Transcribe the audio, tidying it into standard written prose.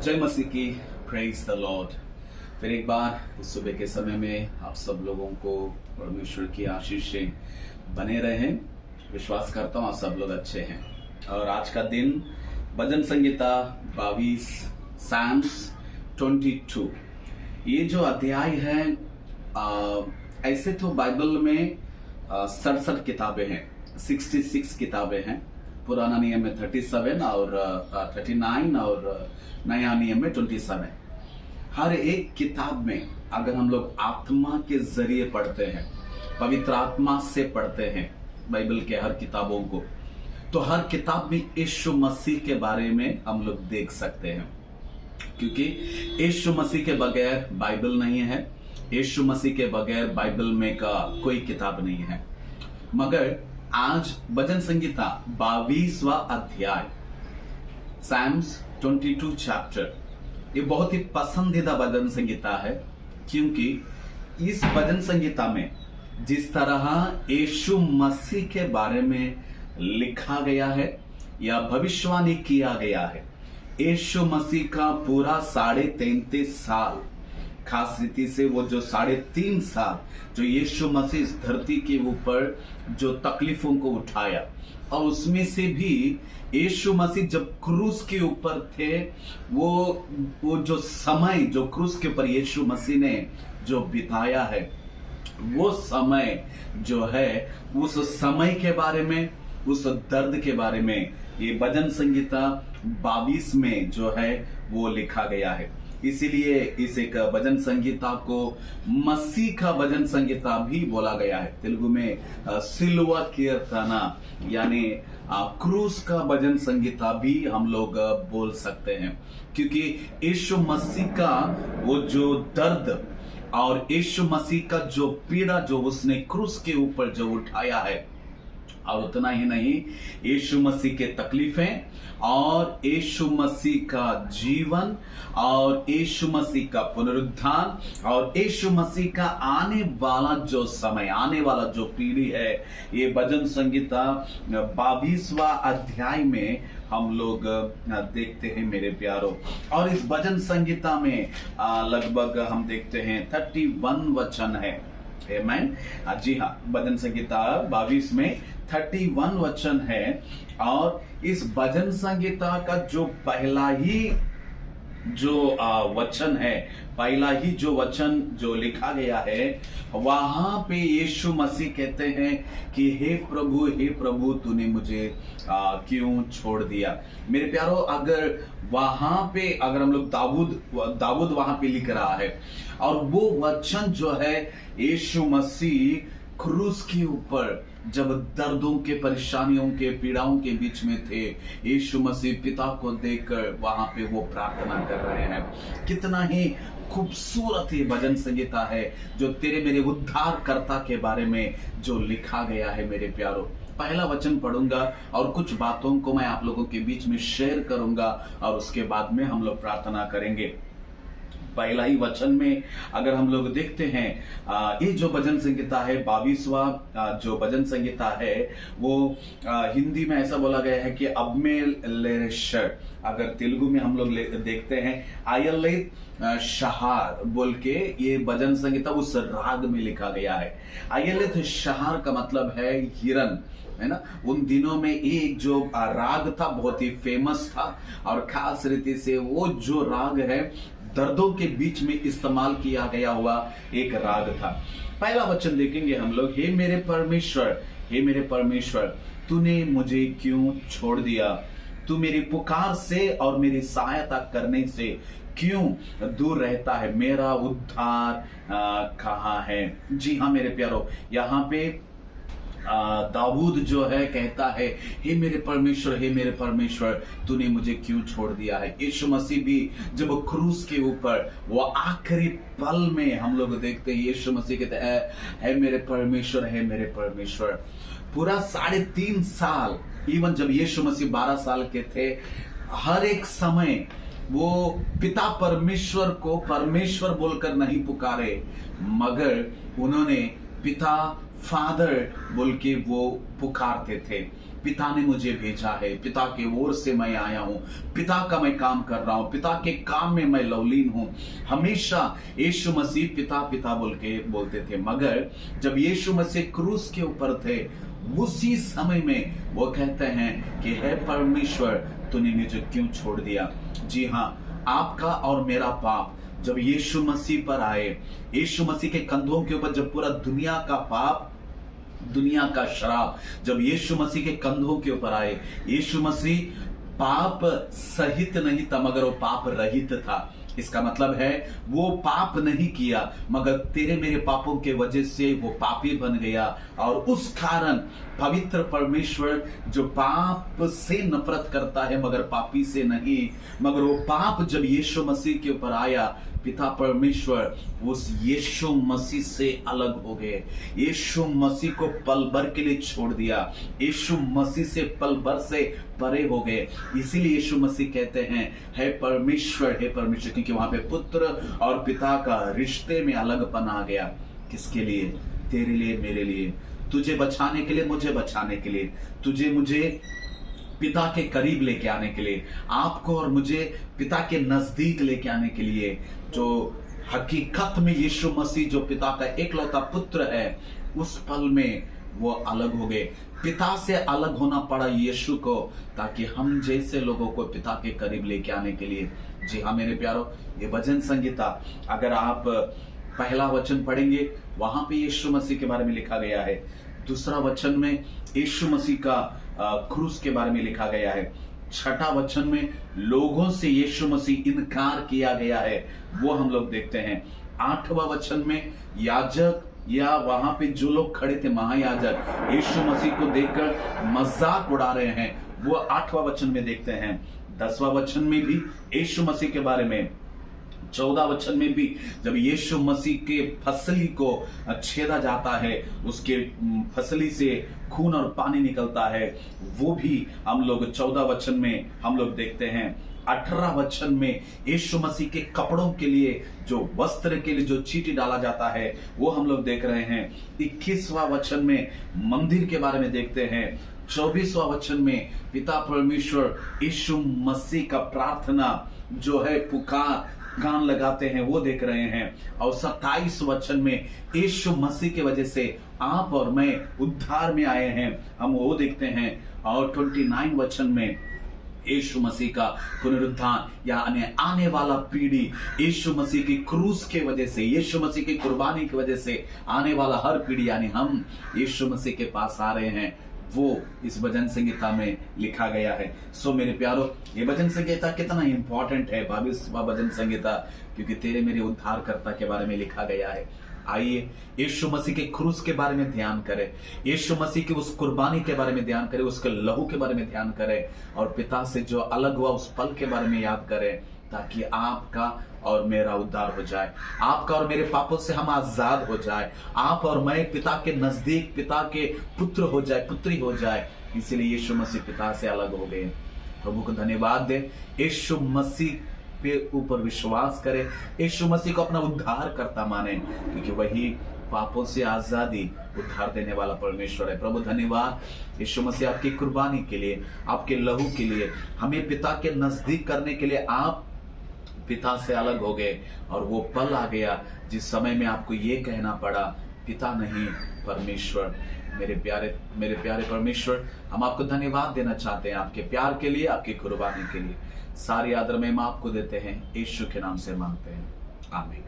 जय मसीह की। Praise the Lord. फिर एक बार इस सुबह के समय में आप सब लोगों को परमेश्वर की आशीषें बने रहें। विश्वास करता हूँ आप सब लोग अच्छे हैं। और आज का दिन भजन संगीता 22 साम्स 22 ये जो अध्याय है, ऐसे तो बाइबल में 67 किताबें हैं, 66 किताबें हैं। पुराना नियम में 37 और 39 और नया नियम में 27। हर एक किताब में अगर हम लोग आत्मा के जरिए पढ़ते हैं, पवित्र आत्मा से पढ़ते हैं बाइबल के हर किताबों को, तो हर किताब में यीशु मसीह के बारे में हम लोग देख सकते हैं। क्योंकि यीशु मसीह के बगैर बाइबल नहीं है, यीशु मसीह के बगैर बाइबल में का कोई किताब नहीं है। मगर आज भजन संगीता 22वां अध्याय साम्स 22 चैप्टर, ये बहुत ही पसंदीदा भजन संगीता है। क्योंकि इस भजन संगीता में जिस तरह यीशु मसीह के बारे में लिखा गया है या भविष्यवाणी किया गया है, यीशु मसीह का पूरा 33.5 साल, खास रीति से वो जो 3.5 साल जो यीशु मसीह इस धरती के ऊपर जो तकलीफों को उठाया, और उसमें से भी यीशु मसीह जब क्रूस के ऊपर थे, वो जो समय जो क्रूस के ऊपर यीशु मसीह ने जो बिताया है, वो समय जो है, उस समय के बारे में, उस दर्द के बारे में ये भजन संगीता 22 में जो है वो लिखा गया है। इसीलिए इस एक भजन संगीता को मसीह का भजन संगीता भी बोला गया है। तेलुगु में सिलवा कीर्तना यानी क्रूस का भजन संगीता भी हम लोग बोल सकते हैं। क्योंकि यीशु मसीह का वो जो दर्द और यीशु मसीह का जो पीड़ा जो उसने क्रूस के ऊपर जो उठाया है, और उतना ही नहीं, यीशु मसीह के तकलीफें और यीशु मसीह का जीवन और यीशु मसीह का पुनरुत्थान और यीशु मसीह का आने वाला जो समय, आने वाला जो पीढ़ी है, ये भजन संगीता 22वां अध्याय में हम लोग देखते हैं मेरे प्यारों। और इस भजन संगीता में लगभग हम देखते हैं 31 वचन है। आमीन। जी हाँ, भजन संगीता 22 में 31 वचन है। और इस भजन संगीता का जो पहला ही जो वचन है, पहला ही जो वचन जो लिखा गया है, वहां पे यीशु मसीह कहते हैं कि हे प्रभु तूने मुझे क्यों छोड़ दिया। मेरे प्यारो, अगर वहां पे अगर हम लोग दाऊद वहां पे लिख रहा है, और वो वचन जो है यीशु मसीह क्रूस के ऊपर जब दर्दों के, परेशानियों के, पीड़ाओं के बीच में थे, यीशु मसीह पिता को देखकर वहां पे वो प्रार्थना कर रहे हैं। कितना ही खूबसूरत ये भजन संगीता है जो तेरे मेरे उद्धारकर्ता के बारे में जो लिखा गया है। मेरे प्यारो, पहला वचन पढ़ूंगा और कुछ बातों को मैं आप लोगों के बीच में शेयर करूंगा, और उसके बाद में हम लोग प्रार्थना करेंगे। पहला ही वचन में अगर हम लोग देखते हैं, ये जो भजन संगीता है 22वां जो भजन संगीता है, वो हिंदी में ऐसा बोला गया है कि अब में लेशर, अगर तेलुगु में हम लोग देखते हैं आयलेत शहार बोल के ये भजन संगीता उस राग में लिखा गया है। आयलेत शहार का मतलब है हिरन, है ना। उन दिनों में एक जो राग था बहुत ही फेमस था, और खास रीति से वो जो राग है दर्दों के बीच में इस्तेमाल किया गया हुआ एक राग था। पहला वचन देखेंगे हम लोग, हे मेरे परमेश्वर तूने मुझे क्यों छोड़ दिया, तू मेरी पुकार से और मेरी सहायता करने से क्यों दूर रहता है, मेरा उद्धार कहाँ है। जी हाँ मेरे प्यारो, यहाँ पे दाऊद जो है कहता है, हे मेरे परमेश्वर तूने मुझे क्यों छोड़ दिया है। यीशु मसीह भी जब क्रूस के ऊपर वो आखिरी पल में हम लोग देखते हैं, यीशु मसीह कहते हैं, हे मेरे परमेश्वर। पूरा 3.5 साल, इवन जब यीशु मसीह 12 साल के थे, हर एक समय वो पिता परमेश्वर को परमेश्वर बोलकर नहीं पुकारे, मगर उन्होंने पिता फादर बोल के वो पुकारते थे। पिता ने मुझे भेजा है, पिता की ओर से मैं आया हूं, पिता का मैं काम कर रहा हूं, पिता के काम में मैं लवलीन हूं। हमेशा यीशु मसीह पिता पिता बोल के बोलते थे, मगर जब यीशु मसीह क्रूस के ऊपर थे उसी समय में वो कहते हैं कि हे परमेश्वर, तूने मुझे क्यों छोड़ दिया। जी हाँ, आपका और मेरा पाप जब यीशु मसीह पर आए, यीशु मसीह के कंधों के ऊपर जब पूरा दुनिया का पाप, दुनिया का शराब जब यीशु मसीह के कंधों के ऊपर आए, यीशु मसीह पाप सहित नहीं था मगर वो पाप रहित था। इसका मतलब है वो पाप नहीं किया मगर तेरे मेरे पापों के वजह से वो पापी बन गया। और उस कारण पवित्र परमेश्वर जो पाप से नफरत करता है मगर पापी से नहीं, मगर वो पाप जब यीशु मसीह के ऊपर आया, पिता परमेश्वर उस यीशु मसीह से अलग हो गए, यीशु मसीह को पल भर के लिए छोड़ दिया, यीशु मसीह से पल भर से परे हो गए। इसीलिए यीशु मसीह कहते हैं हे परमेश्वर, हे परमेश्वर, क्योंकि वहां पे पुत्र और पिता का रिश्ते में अलगपन आ गया। किसके लिए? तेरे लिए, मेरे लिए, तुझे बचाने के लिए, मुझे बचाने के लिए, तुझे मुझे पिता के करीब लेके आने के लिए, आपको और मुझे पिता के नजदीक लेके आने के लिए। जो हकीकत में यीशु मसीह जो पिता का एकलौता पुत्र है, उस पल में वो अलग हो गए। पिता से अलग होना पड़ा यीशु को, ताकि हम जैसे लोगों को पिता के करीब लेके आने के लिए। जी हाँ मेरे प्यारो, ये भजन संगीता अगर आप पहला वचन पढ़ेंगे वहां पे यीशु मसीह के बारे में लिखा गया है, दूसरा वचन में यीशु मसीह का क्रूस के बारे में लिखा गया है, छठा वचन में लोगों से यीशु मसीह इनकार किया गया है वो हम लोग देखते हैं, आठवां वचन में याजक या वहां पे जो लोग खड़े थे महायाजक यीशु मसीह को देखकर मजाक उड़ा रहे हैं, वो आठवां वचन में देखते हैं। 10वां वचन में भी यीशु मसीह के बारे में, 14 वचन में भी जब यीशु मसीह के फसली को छेदा जाता है, उसके फसली से खून और पानी निकलता है, वो भी हम लोग 14 वचन में हम लोग देखते हैं। 18 वचन में यीशु मसीह के कपड़ों के लिए, जो वस्त्र के लिए जो चीटी डाला जाता है, वो हम लोग देख रहे हैं। 21वां वचन में मंदिर के बारे में देखते हैं। 24वां वचन में पिता परमेश्वर यीशु मसीह का प्रार्थना जो है पुकार कान लगाते हैं वो देख रहे हैं। और 27 वचन में यीशु मसीह की वजह से आप और मैं उद्धार में आए हैं, हम वो देखते हैं। और 29 वचन में यीशु मसीह का पुनरुत्थान यानी आने वाला पीढ़ी यीशु मसीह की क्रूस के वजह से, यीशु मसीह की कुर्बानी की वजह से आने वाला हर पीढ़ी यानी हम यीशु मसीह के पास आ रहे हैं, वो इस भजन संगीता में लिखा गया है। सो मेरे प्यारो, ये भजन संगीता कितना इंपॉर्टेंट है, 22वां भजन संगीता, क्योंकि तेरे मेरे उद्धारकर्ता के बारे में लिखा गया है। आइए यीशु मसीह के क्रूस के बारे में ध्यान करें, यीशु मसीह की उस कुर्बानी के बारे में ध्यान करें, उसके लहू के बारे में ध्यान करें, और पिता से जो अलग हुआ उस पल के बारे में याद करें, ताकि आपका और मेरा उद्धार हो जाए, आपका और मेरे पापों से हम आजाद हो जाए, आप और मैं पिता के नजदीक, पिता के पुत्र हो जाए, पुत्री हो जाए। इसीलिए यीशु मसीह पिता से अलग हो गए। प्रभु को धन्यवाद दे, यीशु मसीह पे ऊपर विश्वास करें, यीशु मसीह को अपना उद्धार करता माने, क्योंकि वही पापों से आजादी, उद्धार देने वाला परमेश्वर है। प्रभु धन्यवाद यीशु मसीह आपकी कुर्बानी के लिए, आपके लहू के लिए, हमें पिता के नजदीक करने के लिए आप पिता से अलग हो गए। और वो पल आ गया जिस समय में आपको ये कहना पड़ा, पिता नहीं परमेश्वर। मेरे प्यारे परमेश्वर, हम आपको धन्यवाद देना चाहते हैं आपके प्यार के लिए, आपकी कुर्बानी के लिए। सारी आदर में हम आपको देते हैं, यीशु के नाम से मांगते हैं, आमीन।